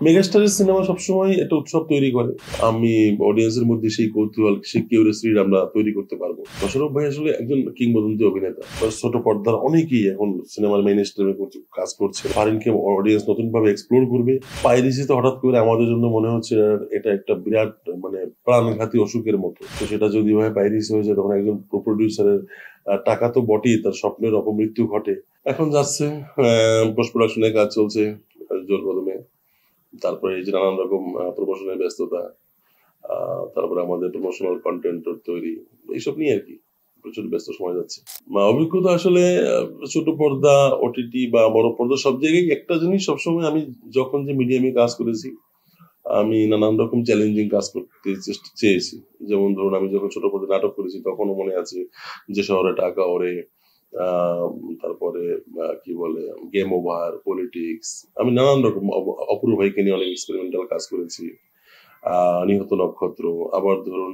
মেগাস্টারের cinema সবসময় একটা উৎসব তৈরি করে। আমি অডিয়েন্সের মধ্যে সেই কৌতূহল, সেই কিউরিওসিটি আমরা তৈরি করতে পারবো। মোশাররফ ভাই আসলে একজন কিংবদন্তি অভিনেতা। ছোট পর্দার অনেকেই এখন সিনেমার মেইন স্ট্রিমে কাজ করছে। ফারিনকে অডিয়েন্স নতুনভাবে এক্সপ্লোর করবে। পাইরেসিতে হঠাৎ করে আমাদের জন্য মনে হচ্ছে এটা একটা বিরাট মানে প্রাণঘাতী অসুখের মতো। তো সেটা যদি হয় পাইরেসি হয়ে যায় তখন একজন প্রোডিউসারের টাকা তো বটেই, তার স্বপ্নের অপমৃত্যু ঘটে। এখন যাচ্ছে পোস্ট প্রোডাকশনের কাজ চলছে জোর কদমে। তারপরে এই যে নানান রকম প্রমোশনের ব্যস্ততা, তারপরে আমাদের প্রমোশনাল কন্টেন্ট তৈরি, এইসব নিয়ে আর কি প্রচুর ব্যস্ত সময় যাচ্ছে। অভিজ্ঞতা আসলে ছোট পর্দা, ওটিটি বা বড় পর্দা সব জায়গায় একটা জিনিস সবসময় আমি যখন যে মিডিয়ামে কাজ করেছি, আমি নানান রকম চ্যালেঞ্জিং কাজ করতে চেয়েছি। যেমন ধরুন আমি যখন ছোট পর্দায় নাটক করেছি তখনও মনে আছে যে শহরে টাকা ওরে, তারপরে কি বলে গেম ওভার, পলিটিক্স, আমি নানান রকম অপূর্ব ভাইকে নিয়ে অনেক এক্সপেরিমেন্টাল কাজ করেছি। নিহত নক্ষত্র, আবার ধরুন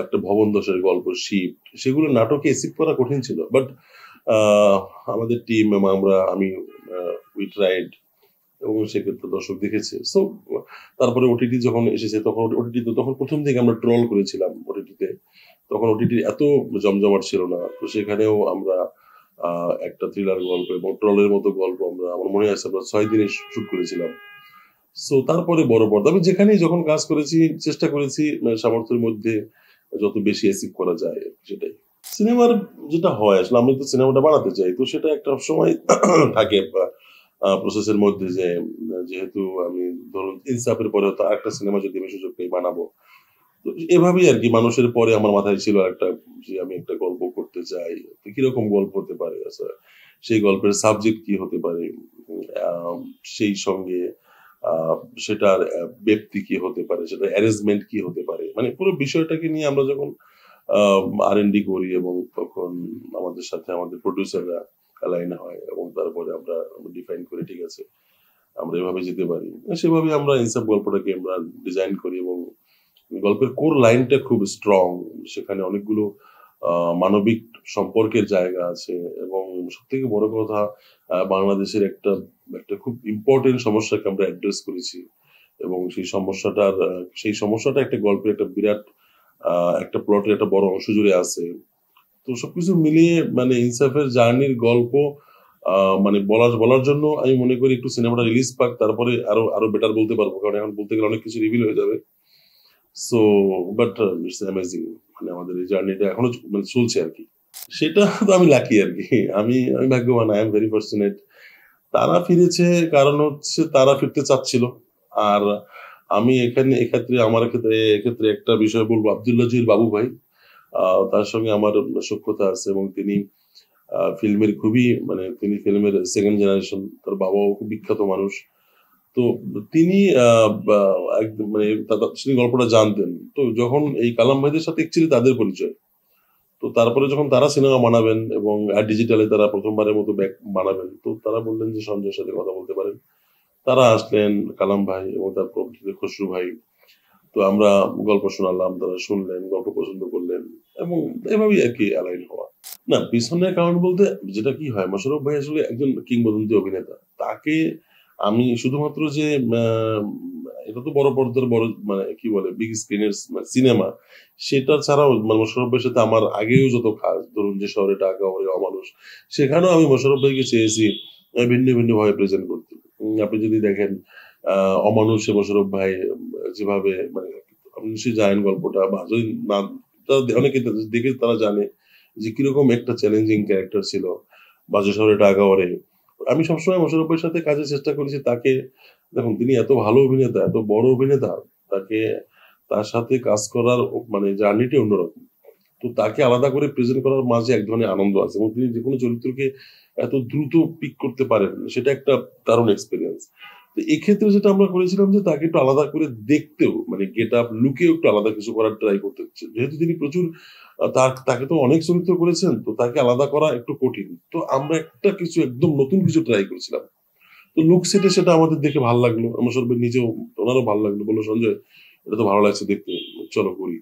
একটা ভবন দশের গল্প শিফট, সেগুলো নাটকে এসিভ করা কঠিন ছিল, বাট আমাদের টিম এবং আমি উই ট্রাইড, এবং সেক্ষেত্রে দর্শক দেখেছে। সো তারপরে ওটিটি যখন এসেছে তখন ওটিটিতে তখন প্রথম দিকে আমরা ট্রল করেছিলাম ওটিটিতে, তখন ওটিটি এত জমজমাট ছিল না, তো সেখানেও আমরা একটা থ্রিলার গল্প এবং ট্রলের মতো গল্প আমার মনে আছে আমরা 6 দিনে শুট করেছিলাম। সো তারপরে বড় পর্দা আমি যেখানেই যখন কাজ করেছি চেষ্টা করেছি সামর্থ্যের মধ্যে যত বেশি অ্যাচিভ করা যায় সেটাই। সিনেমার যেটা হয় আসলে আমি তো সিনেমাটা বানাতে চাই, তো সেটা একটা সময় থাকে প্রসেসের মধ্যে যে যেহেতু আমি ধরুন ইনসাফের পরে হয়তো আরেকটা সিনেমা যদি আমি সুযোগ পাই বানাবো, তো এভাবেই আর কি মানুষের পরে আমার মাথায় ছিল একটা যে আমি একটা গল্প করতে চাই, তো কিরকম গল্প হতে পারে, আচ্ছা সেই গল্পের সাবজেক্ট কি হতে পারে, সেই সঙ্গে আহ, সেটার ব্যক্তি কি হতে পারে, সেটার অ্যারেঞ্জমেন্ট কি হতে পারে, মানে পুরো বিষয়টাকে নিয়ে আমরা যখন আর&ডি করি এবং তখন আমাদের সাথে আমাদের প্রডিউসাররা অ্যালাইন হয় এবং তারপরে আমরা ডিফাইন করি ঠিক আছে আমরা এভাবে যেতে পারি, সেভাবে আমরা ইনসাফ গল্পটাকে আমরা ডিজাইন করি এবং গল্পের কোর লাইনটা খুব স্ট্রং, সেখানে অনেকগুলো মানবিক সম্পর্কের জায়গা আছে এবং সব থেকে বড় কথা বাংলাদেশের একটা একটা খুব ইম্পর্টেন্ট সমস্যাকে আমরা অ্যাড্রেস করেছি এবং সেই সমস্যাটা একটা গল্পের একটা বিরাট একটা প্লটের একটা বড় অংশ জুড়ে আছে। তো সবকিছু মিলিয়ে মানে ইনসাফের জার্নির গল্প মানে বলার জন্য আমি মনে করি একটু সিনেমাটা রিলিজ পাক, তারপরে আরো আরো বেটার বলতে পারবো, কারণ এখন বলতে গেলে অনেক কিছু রিভিল হয়ে যাবে। সো বাট ইটস অ্যামেজিং, মানে আমাদের এই জার্নিটা এখনো মানে চলছে আর কি। সেটা তো আমি লাকি আর কি, আমি ভাগ্যবান, আই এম ভেরি ফরচুনেট। তারা ফিরেছে কারণ হচ্ছে তারা ফিরতে চাচ্ছিল। আর আমি এক্ষেত্রে এক্ষেত্রে একটা বিষয় বলবো, আব্দুল্লাহ জির বাবু ভাই, তার সঙ্গে আমার সখ্যতা আছে এবং তিনি ফিল্মের খুবই মানে তিনি ফিল্মের সেকেন্ড জেনারেশন, তার বাবাও খুব বিখ্যাত মানুষ। তো তিনি একদম মানে তিনি গল্পটা জানতেন। তো যখন এই কালাম ভাইদের সাথে অ্যাকচুয়ালি তাদের পরিচয়, তো তারপরে যখন তারা সিনেমা বানাবেন এবং ডিজিটালে তারা প্রথমবারের মতো ব্যাক বানাবেন, তো তারা বললেন যে সঞ্জয়ের সাথে কথা বলতে পারেন। তারা আসলেন, কালাম ভাই এবং তার খসরু ভাই। তো আমরা গল্প শোনালাম, তারা শুনলেন, গল্প পছন্দ করলেন এবং এভাবেই আর কি অ্যালাইন হওয়া। না পিছনের কারণ বলতে যেটা কি হয়, মোশাররফ ভাই আসলে একজন কিংবদন্তি অভিনেতা। তাকে আমি শুধুমাত্র যে এটা তো বড় পর্দার বড় মানে কি বলে বিগ স্ক্রিনের সিনেমা, সেটা ছাড়াও মানে মোশাররফ ভাইয়ের সাথে আমার আগেও যত কাজ, ধরুন যে শহরে টাকা ওরে অমানুষ, সেখানেও আমি মোশাররফ ভাইকে চেয়েছি ভিন্ন ভিন্ন ভাবে প্রেজেন্ট করতে। আপনি যদি দেখেন অমানুষে মোশাররফ ভাই যেভাবে মানে আপনি নিশ্চয়ই জানেন গল্পটা, বা যদি না অনেকে দেখে তারা জানে যে কিরকম একটা চ্যালেঞ্জিং ক্যারেক্টার ছিল বাজে শহরে টাকা ওরে। আমি সবসময় মোশাররফের সাথে কাজের চেষ্টা করেছি তাকে, দেখুন তিনি এত ভালো অভিনেতা, এত বড় অভিনেতা, তাকে তার সাথে কাজ করার মানে জার্নিটি অন্যরকম। তো তাকে আলাদা করে প্রেজেন্ট করার মাঝে এক ধরনের আনন্দ আছে এবং তিনি যেকোনো চরিত্রকে এত দ্রুত পিক করতে পারেন, সেটা একটা দারুণ এক্সপিরিয়েন্স। তো এক্ষেত্রে যেটা আমরা করেছিলাম যে তাকে একটু আলাদা করে দেখতেও মানে গেট আপ লুকেও একটু আলাদা কিছু করার ট্রাই করতে হচ্ছে, যেহেতু তিনি প্রচুর তাকে তো অনেক চরিত্র করেছেন, তো তাকে আলাদা করা একটু কঠিন। তো আমরা একটা কিছু একদম নতুন কিছু ট্রাই করেছিলাম। তো লুক সেটে সেটা আমাদের দেখে ভালো লাগলো, আমার সর্বে নিজেও, ওনারও ভালো লাগলো, বললো সঞ্জয় এটা তো ভালো লাগছে দেখতে, চলো করি।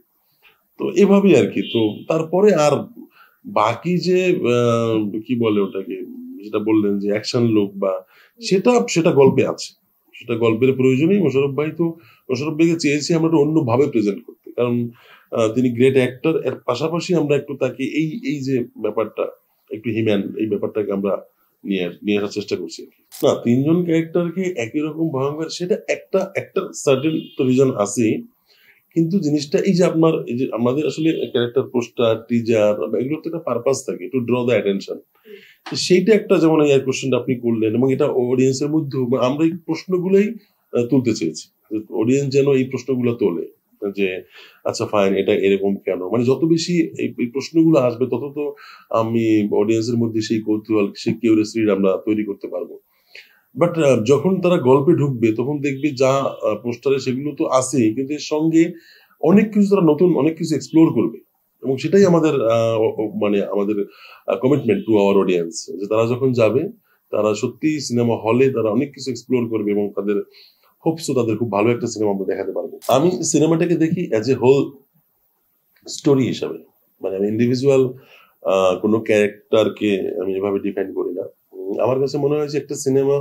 তো এভাবেই আর কি। তো তারপরে আর বাকি যে কি বলে ওটাকে, যেটা বললেন যে অ্যাকশন লুক বা সেটা সেটা গল্পে আছে, সেটা গল্পের প্রয়োজনেই মোশাররফ ভাইকে চেয়েছি আমরা একটু অন্যভাবে প্রেজেন্ট করতে, কারণ তিনি গ্রেট অ্যাক্টর, এর পাশাপাশি আমরা একটু তাকে এই যে ব্যাপারটা একটু হিম্যান, এই ব্যাপারটাকে আমরা নিয়ে আসার চেষ্টা করছি। না, তিনজন ক্যারেক্টারকে একই রকম ভয়ঙ্কর, সেটা একটা সার্টেন রিজন আছে, কিন্তু জিনিসটা এই যে আপনার এই যে আমাদের আসলে ক্যারেক্টার পোস্টার টিজার এগুলোর তো একটা পারপাস থাকে, টু ড্র দ্য অ্যাটেনশন। সেইটা একটা, যেমন এই কোশ্চেনটা আপনি করলেন, এবং এটা অডিয়েন্সের মধ্যে আমরা এই প্রশ্নগুলোই তুলতে চেয়েছি, অডিয়েন্স যেন এই প্রশ্নগুলো তোলে যে আচ্ছা ফাইন, এটা এরকম কেন, মানে যত বেশি এই প্রশ্নগুলো আসবে তত তো আমি অডিয়েন্সের মধ্যে সেই কৌতূহল, সেই কিউরিয়াসিটি আমরা তৈরি করতে পারবো। বাট যখন তারা গল্পে ঢুকবে তখন দেখবে যা পোস্টারে সেগুলো তো আছেই, কিন্তু এর সঙ্গে অনেক কিছু তারা নতুন অনেক কিছু এক্সপ্লোর করবে, এবং সেটাই আমাদের মানে আমাদের কমিটমেন্ট টু আওয়ার অডিয়েন্স, যে তারা যখন যাবে তারা সত্যি সিনেমা হলে তারা অনেক কিছু এক্সপ্লোর করবে, এবং তাদের হোপসও তাদের খুব ভালো একটা সিনেমা আমরা দেখাতে পারবো। আমি সিনেমাটাকে দেখি অ্যাজ এ হোল স্টোরি হিসাবে, মানে আমি ইন্ডিভিজুয়াল কোনো ক্যারেক্টারকে আমি এভাবে ডিফাইন করি না। আমার কাছে মনে হয় যে একটা সিনেমা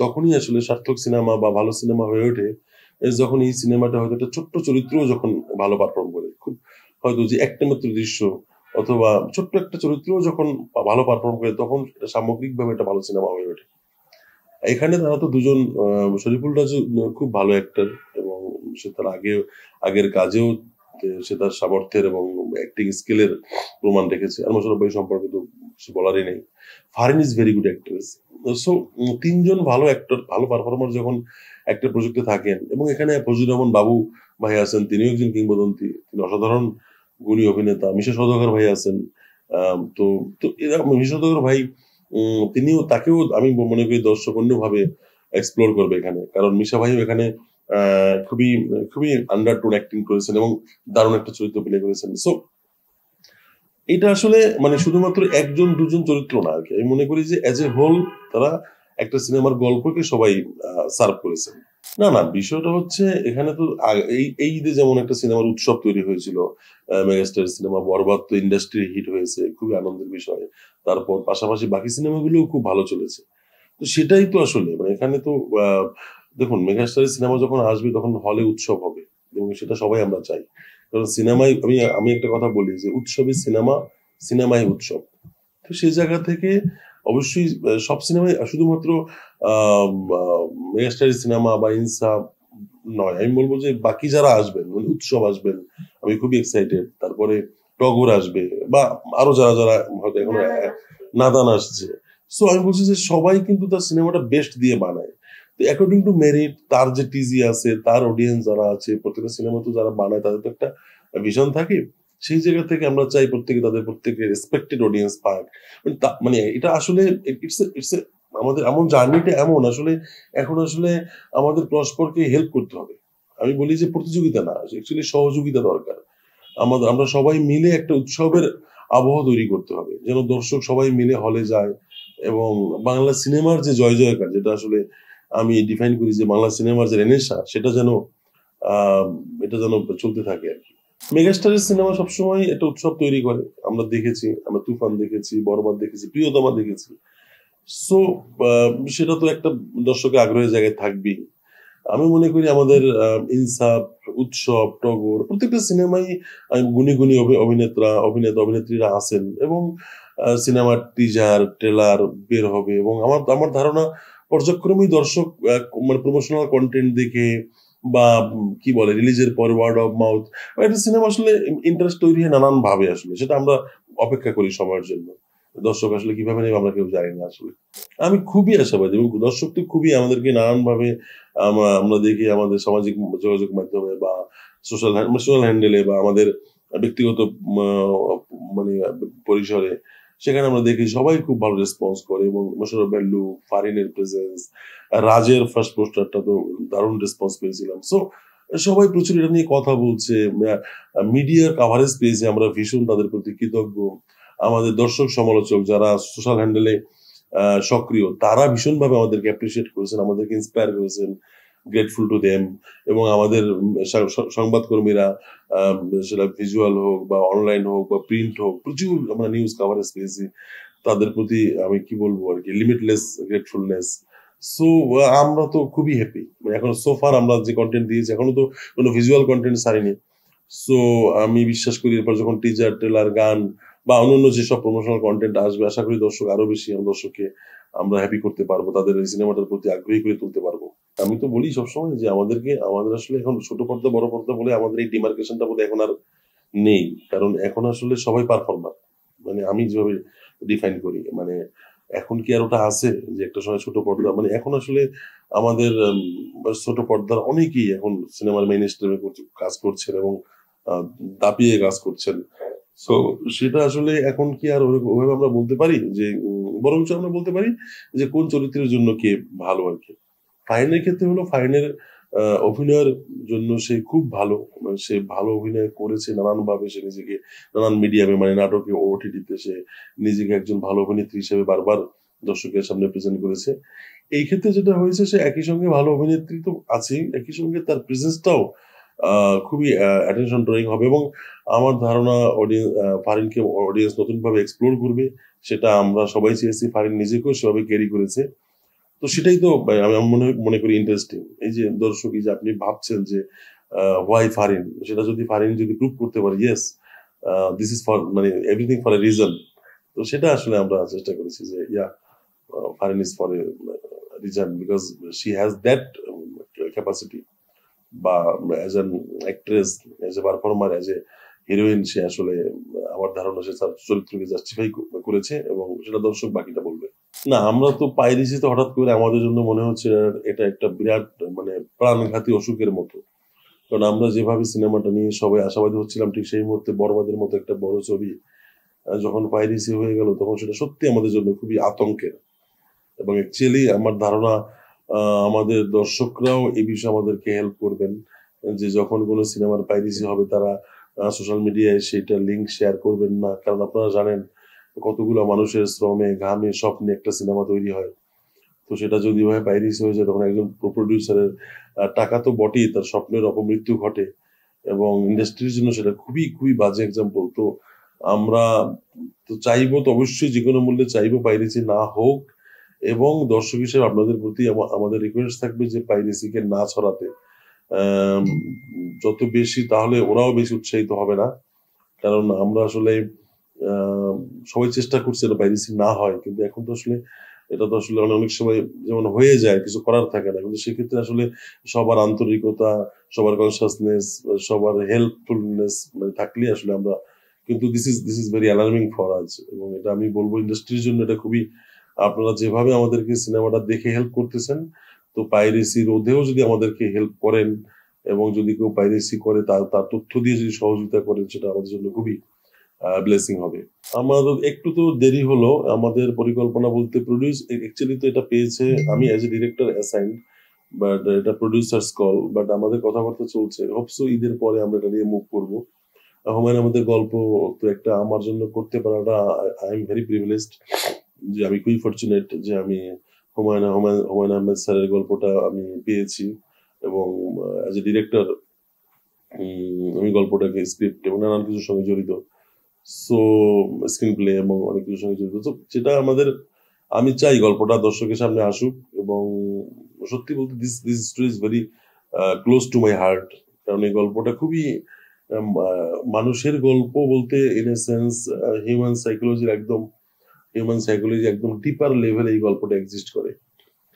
তখনই আসলে সার্থক সিনেমা বা ভালো সিনেমা হয়ে ওঠে যখন এই সিনেমাটা হয়তো একটা ছোট্ট চরিত্র যখন ভালো পারফর্ম করে, খুব হয়তো যে একটা মাত্র দৃশ্য অথবা ছোট্ট একটা চরিত্র যখন ভালো পারফর্ম করে, তখন এটা সামগ্রিকভাবে একটা ভালো সিনেমা হয়ে ওঠে। এখানে তারা তো দুজন, শরীফুল রাজু খুব ভালো অ্যাক্টর, এবং সে তার আগের কাজেও সে তার সামর্থ্যের এবং অ্যাক্টিং স্কিলের প্রমাণ রেখেছে। আর মোশাররফ ভাই সম্পর্কে তো কিছু বলারই নেই। Farin is very good actress. So তিনজন ভালো অ্যাক্টর, ভালো পারফর্মার যখন একটা প্রজেক্টে থাকেন, এবং এখানে ফজলুর রহমান বাবু ভাই আছেন, তিনিও একজন কিংবদন্তি, তিনি অসাধারণ গুণী অভিনেতা। মিশা সওদাগর ভাই আছেন, তো তো এরা মিশা সওদাগর ভাই তাকেও আমি মনে করি দর্শক অন্যভাবে এক্সপ্লোর করবে এখানে, কারণ মিশা ভাইও এখানে খুবই খুবই আন্ডারটোন অ্যাক্টিং করেছেন এবং দারুণ একটা চরিত্র প্লে করেছেন। সো এটা আসলে মানে শুধুমাত্র একজন দুজন চরিত্র না আর কি, আমি মনে করি যে অ্যাজ এ হোল তারা একটা সিনেমার গল্পকে সবাই সার্ভ করেছেন। না বিষয়টা হচ্ছে এখানে তো এই ঈদে যেমন একটা সিনেমার উৎসব তৈরি হয়েছিল, মেগাস্টার সিনেমা বরবাদ তো ইন্ডাস্ট্রি হিট হয়েছে, খুবই আনন্দের বিষয়। তারপর পাশাপাশি বাকি সিনেমাগুলোও খুব ভালো চলেছে। তো সেটাই তো আসলে মানে এখানে তো দেখুন, মেগাস্টারের সিনেমা যখন আসবে তখন হলে উৎসব হবে, এবং সেটা সবাই আমরা চাই, কারণ সিনেমায় আমি একটা কথা বলি যে উৎসবের সিনেমায় উৎসব। তো সেই জায়গা থেকে অবশ্যই সব সিনেমায় শুধুমাত্র মেগাস্টারের সিনেমা বা ইনসাফ নয়, আমি বলবো যে বাকি যারা আসবেন মানে উৎসব আসবেন, আমি খুবই এক্সাইটেড। তারপরে টগর আসবে, বা আরো যারা হয়তো এখন নাদান আসছে। সো আমি বলছি যে সবাই কিন্তু তার সিনেমাটা বেস্ট দিয়ে বানায়। তো অ্যাকর্ডিং টু মেরিট, তার যে টিজি আছে, তার অডিয়েন্স যারা আছে, প্রত্যেকটা সিনেমা তো যারা বানায় তাদের তো একটা ভিশন থাকে। সেই জায়গা থেকে আমরা চাই প্রত্যেকে রেসপেক্টেড অডিয়েন্স পাক। মানে এটা আসলে ইটস আমাদের এমন জার্নিটা এমন আসলে, এখন আসলে আমাদের পরস্পরকে হেল্প করতে হবে। আমি বলি যে প্রতিযোগিতা না, অ্যাকচুয়ালি সহযোগিতা দরকার। আমরা সবাই মিলে একটা উৎসবের আবহাওয়া তৈরি করতে হবে, যেন দর্শক সবাই মিলে হলে যায়, এবং বাংলা সিনেমার যে জয় জয়কার, যেটা আসলে আমি ডিফাইন করি যে বাংলা সিনেমার যে রেনেসাঁ, সেটা যেন এটা যেন চলতে থাকে আর কি। মেগাস্টারের সিনেমা সবসময় একটা উৎসব তৈরি করে, আমরা দেখেছি, আমরা তুফান দেখেছি, বরবাদ দেখেছি, প্রিয়তমা দেখেছি। সো সেটা তো একটা দর্শকের আগ্রহের জায়গায় থাকবেই। আমি মনে করি আমাদের ইনসাফ, উৎসব, টগর প্রত্যেকটা সিনেমাই গুণী গুণী অভিনেত্রীরা আছেন, এবং সিনেমার টিজার ট্রেলার বের হবে, এবং আমার ধারণা পর্যায়ক্রমেই দর্শক মানে প্রমোশনাল কন্টেন্ট দেখে বা কি বলে রিলিজের পর ওয়ার্ড অফ মাউথ, একটা সিনেমা আসলে ইন্টারেস্ট তৈরি হয় নানান ভাবে, আসলে সেটা আমরা অপেক্ষা করি সময়ের জন্য। দর্শক আসলে কিভাবে নেবে আমরা কেউ জানি না আসলে। আমি খুবই আশাবাদী, এবং দর্শক তো খুবই আমাদেরকে নানান ভাবে আমরা দেখি আমাদের সামাজিক যোগাযোগ মাধ্যমে বা সোশ্যাল হ্যান্ডেলে বা আমাদের ব্যক্তিগত মানে পরিসরে, সেখানে আমরা দেখি সবাই খুব ভালো রেসপন্স করে, এবং মোশাররফ ভাইয়ের লুক, ফারিনের প্রেজেন্স, রাজের ফার্স্ট পোস্টারটা তো দারুণ রেসপন্স পেয়েছিলাম। সো সবাই প্রচুর এটা নিয়ে কথা বলছে, মিডিয়ার কাভারেজ পেয়েছে, আমরা ভীষণ তাদের প্রতি কৃতজ্ঞ। আমাদের দর্শক সমালোচক যারা সোশ্যাল হ্যান্ডেলে সক্রিয়, তারা ভীষণভাবে আমাদেরকে অ্যাপ্রিসিয়েট করেছেন, আমাদেরকে ইন্সপায়ার করেছেন, গ্রেটফুল টু দেম। এবং আমাদের সংবাদকর্মীরা, সেটা ভিজুয়াল হোক বা অনলাইন হোক বা প্রিন্ট হোক, প্রচুর আমরা নিউজ কাভারেজ পেয়েছি, তাদের প্রতি আমি কি বলবো আর কি, লিমিটলেস গ্রেটফুলনেস। সো আমরা তো খুবই হ্যাপি। মানে এখন সো ফার আমরা যে কনটেন্ট দিয়েছি এখনো তো কোনো ভিজুয়াল কনটেন্ট ছাড়িনি। সো আমি বিশ্বাস করি এরপর যখন টিজার, ট্রেলার, গান বা অন্যান্য যেসব প্রমোশনাল কনটেন্ট আসবে আশা করি দর্শক আরো বেশি দর্শককে আমরা হ্যাপি করতে পারবো। তাদের এই সিনেমাটার প্রতি আগ্রহী করে তুলতে পারবো। আমি তো বলি সবসময় যে আমাদের আসলে এখন ছোট পর্দা, বড় পর্দা বলে আমাদের এই ডিমার্কেশনটা বোধহয় এখন আর নেই। কারণ এখন আসলে সবাই পারফর্মার। মানে আমি যেভাবে ডিফাইন করি মানে এখন কি আর ওটা আছে যে একটা সময় ছোট পর্দা মানে এখন আসলে আমাদের ছোট পর্দার অনেকেই এখন সিনেমার মেইন স্ট্রিমে কাজ করছেন এবং আহ, দাপিয়ে কাজ করছেন। সো সেটা আসলে এখন কি আর ওইভাবে আমরা বলতে পারি যে বরঞ্চ আমরা বলতে পারি যে কোন চরিত্রের জন্য কে ভালো আর কি। ফাহিনের ক্ষেত্রে হলো ফাহিনের অভিনয়ের জন্য সে খুব ভালো। মানে সে ভালো অভিনয় করেছে নানানভাবে। সে নিজেকে নানান মিডিয়ামে মানে নাটকে, ওটিটিতে সে নিজেকে একজন ভালো অভিনেত্রী হিসেবে বারবার দর্শকের সামনে প্রেজেন্ট করেছে। এই ক্ষেত্রে যেটা হয়েছে সে একই সঙ্গে ভালো অভিনেত্রী তো আছেই, একই সঙ্গে তার প্রেজেন্সটাও খুবই অ্যাটেনশন ড্রয়িং হবে এবং আমার ধারণা ফারিনকে অডিয়েন্স নতুনভাবে এক্সপ্লোর করবে। সেটা আমরা সবাই চেয়েছি, ফারিন নিজেকেও সেভাবে ক্যারি করেছে। তো সেটাই তো আমি আমি মনে মনে করি ইন্টারেস্টিং। এই যে দর্শক এই যে আপনি ভাবছেন যে হোয়াই ফারিন, সেটা যদি ফারিন যদি প্রুভ করতে পারে ইয়েস দিস ইজ ফর মানে এভরিথিং ফর এ রিজন। তো সেটা আসলে আমরা চেষ্টা করেছি যে yeah Farin is for a reason because she has that capacity বা as an actress, as a performer, as a heroine সে আসলে আমার ধারণা সে তার চরিত্রকে জাস্টিফাই করেছে এবং সেটা দর্শক বাকিটা বলবে। না আমরা তো পাইরেসিতে হঠাৎ করে আমাদের জন্য মনে হচ্ছে এটা একটা বিরাট মানে প্রাণঘাতী অসুখের মতো। কারণ আমরা যেভাবে সিনেমাটা নিয়ে সবাই আশাবাদী হচ্ছিলাম ঠিক সেই মুহূর্তে বরবাদের মতো একটা বড় ছবি যখন পাইরেসি হয়ে গেল তখন সেটা সত্যি আমাদের জন্য খুবই আতঙ্কের। এবং অ্যাকচুয়ালি আমার ধারণা আমাদের দর্শকরাও এই বিষয়ে আমাদেরকে হেল্প করবেন যে যখন কোনো সিনেমার পাইরেসি হবে তারা সোশ্যাল মিডিয়ায় সেটা লিঙ্ক শেয়ার করবেন না। কারণ আপনারা জানেন কতগুলো মানুষের শ্রমে ঘামে স্বপ্নে একটা সিনেমা তৈরি হয়। তো সেটা যদি ভাবে পাইরেসি হয়ে যায় তখন একজন প্রডিউসারের টাকা তো বটেই, তার স্বপ্নের অপমৃত্যু ঘটে এবং ইন্ডাস্ট্রির জন্য সেটা খুবই খুবই বাজে এক্সাম্পল। তো আমরা তো চাইবো, তো অবশ্যই যে কোনো মূল্যে চাইবো পাইরেসি না হোক এবং দর্শক হিসেবে আপনাদের প্রতি আমাদের রিকোয়েস্ট থাকবে যে পাইরেসিকে না ছড়াতে। আম, যত বেশি তাহলে ওরাও বেশি উৎসাহিত হবে না। কারণ আমরা আসলে আম, সবাই চেষ্টা করছে এটা পাইরেসি না হয়, কিন্তু এখন তো আসলে এটা তো আসলে অনেক সময় যেমন হয়ে যায় কিছু করার থাকে না, কিন্তু সেক্ষেত্রে আসলে সবার আন্তরিকতা, সবার কনসাসনেস, সবার হেল্পফুলনেস মানে থাকলে আসলে আমরা কিন্তু this is very alarming for আজ। এবং এটা আমি বলবো ইন্ডাস্ট্রির জন্য এটা খুবই, আপনারা যেভাবে আমাদেরকে সিনেমাটা দেখে হেল্প করতেছেন তো পাইরেসি রোধেও যদি আমাদেরকে হেল্প করেন এবং যদি কেউ পাইরেসি করে তার তার তথ্য দিয়ে যদি সহযোগিতা করেন সেটা আমাদের জন্য খুবই ব্লেসিং হবে। আমাদের একটু তো দেরি হলো আমাদের পরিকল্পনা বলতে প্রডিউস অ্যাকচুয়ালি তো এটা পেয়েছে আমি as a director assign, but এটা প্রডিউসার্স কল, বাট আমাদের কথাবার্তা চলছে। হোপসো ঈদের পরে আমরা এটা নিয়ে মুভ করবো। হুমায়ুন আহমেদের গল্প তো একটা আমার জন্য করতে পারাটা আই এম ভেরি প্রিভিলেজড, যে আমি খুবই ফরচুনেট যে আমি হুমায়ুন আহমেদ স্যারের গল্পটা আমি পেয়েছি এবং অ্যাজ এ ডিরেক্টর আমি গল্পটাকে স্ক্রিপ্ট এবং নানান কিছুর সঙ্গে জড়িত। সো স্ক্রিন প্লে এবং অনেক কিছুর সঙ্গে জড়িত। তো যেটা আমাদের, আমি চাই গল্পটা দর্শকের সামনে আসুক এবং সত্যি বলতে this this story is very close to my heart. কারণ এই গল্পটা খুবই মানুষের গল্প বলতে in a sense human psychology একদম ডিপার লেভেলে এই গল্পটা এক্সিস্ট করে।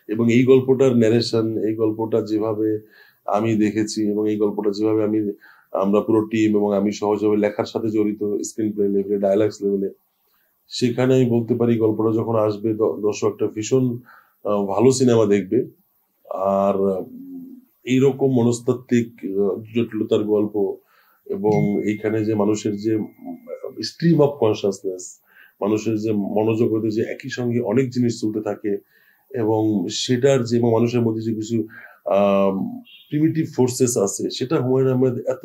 এবং এই গল্পটার ন্যারেশন, এই গল্পটা যেভাবে আমি দেখেছি এবং এই গল্পটা যেভাবে আমরা পুরো টিম এবং আমি সহজভাবে লেখার সাথে জড়িত স্ক্রিন প্লে লেভেলে, ডায়ালগস লেভেলে, সেখানে আমি বলতে পারি গল্পটা যখন আসবে দর্শক একটা ভীষণ ভালো সিনেমা দেখবে। আর এইরকম মনস্তাত্ত্বিক জটিলতার গল্প এবং এইখানে যে মানুষের যে স্ট্রিম অফ কনসাসনেস, মানুষের যে মনোযোগ হতে যে একই সঙ্গে অনেক জিনিস চলতে থাকে এবং সেটার যে মানুষের মধ্যে যে কিছু প্রিমিটিভ ফোর্সেস আছে সেটা হুমায়ুন আহমেদ এত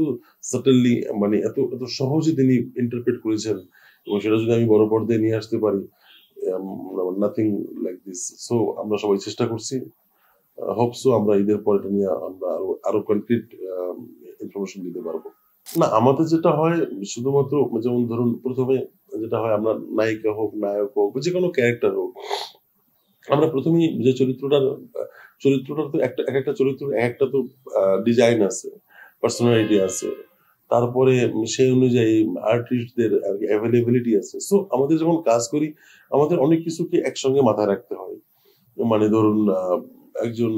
সাটেনলি মানে এত এত সহজে তিনি ইন্টারপ্রেট করেছেন এবং সেটা যদি আমি বড় পর্দায় নিয়ে আসতে পারি নাথিং লাইক দিস। সো আমরা সবাই চেষ্টা করছি, হোপসো আমরা ঈদের পর এটা নিয়ে আমরা আরো আরো কনক্রিট ইনফরমেশন দিতে পারবো। না আমাদের যেটা হয় শুধুমাত্র যেমন ধরুন প্রথমে যেটা হয় আমরা নায়িকা হোক নায়ক হোক বা যে কোনো ক্যারেক্টার হোক আমরা প্রথমেই যে চরিত্রটার তো একটা চরিত্র একটা তো ডিজাইন আছে, পার্সোনালিটি আছে। তারপরে সেই অনুযায়ী আর্টিস্টদের অ্যাভেলেবিলিটি আছে। সো আমাদের যখন কাজ করি আমাদের অনেক কিছুকে একসঙ্গে মাথায় রাখতে হয়। মানে ধরুন একজন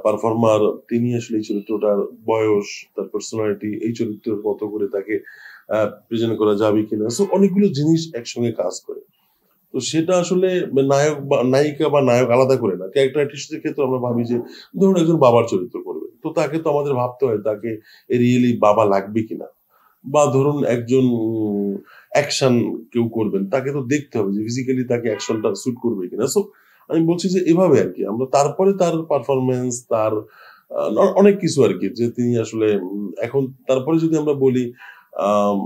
পারফর্মার তিনি আসলে এই চরিত্রটার বয়স, তার পার্সোনালিটি এই চরিত্রের মতো করে তাকে প্রেজেন্ট করা যাবে কিনা। সো অনেকগুলো জিনিস একসঙ্গে কাজ করে। তো সেটা আসলে নায়ক বা নায়িকা বা নায়ক আলাদা করে না। ক্যারেক্টার আর্টিস্টদের ক্ষেত্রে আমরা ভাবি যে ধরুন একজন বাবার চরিত্র করবে। তো তাকে তো আমাদের ভাবতে হয় তাকে রিয়েলি বাবা লাগবে কিনা। বা ধরুন একজন অ্যাকশন কেউ করবেন তাকে তো দেখতে হবে যে ফিজিক্যালি তাকে অ্যাকশনটা স্যুট করবে কিনা। সো আমি বলছি যে এভাবে আরকি আমরা তারপরে তার পারফরম্যান্স তার অনেক কিছু আরকি যে তিনি আসলে এখন তারপরে যদি আমরা বলি আম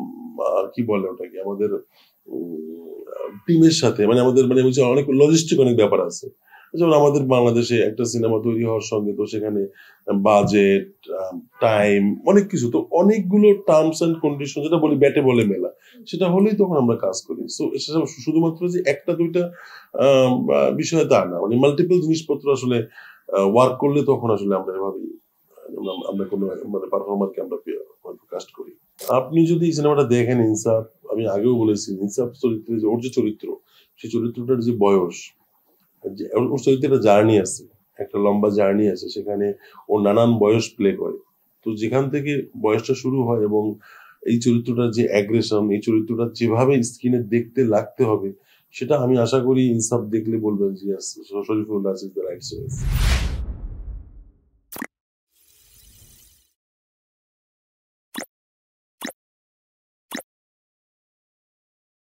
কি বলে ওটাকে আমাদের টিমের সাথে মানে আমাদের মানে হচ্ছে অনেক লজিস্টিক অনেক ব্যাপার আছে। যেমন আমাদের বাংলাদেশে একটা সিনেমা তৈরি হওয়ার সঙ্গে তো সেখানে বাজেট, টাইম অনেক কিছু। তো অনেকগুলো টার্মস অ্যান্ড কন্ডিশন যেটা বলি ব্যাটে বলে মেলা। সেটা হলেই তখন আমরা কাজ করি। সো সেটা শুধুমাত্র যে ১ টা ২ টা বিষয় তা না। মানে মাল্টিপল জিনিসপত্র আসলে ওয়ার্ক করলে তখন আসলে আমরা এভাবেই আমরা কোনো মানে পারফর্মারকে আমরা হয়তো কাস্ট করি। আপনি যদি এই সিনেমাটা দেখেন 'ইনসাফ' আমি আগেও বলেছি 'ইনসাফ' চরিত্রে যে ওর যে চরিত্র, সেই চরিত্রটার যে বয়স, যে ওর চরিত্রে একটা জার্নি আছে। একটা লম্বা জার্নি আছে। সেখানে ও নানান বয়স প্লে করে। তো যেখান থেকে বয়সটা শুরু হয় এবং এই চরিত্রটার যে অ্যাগ্রেশন, এই চরিত্রটা যেভাবে স্ক্রিনে দেখতে লাগতে হবে, সেটা আমি আশা করি 'ইনসাফ' দেখলে বলবেন যে, "yes, Shariful Raj is the right choice."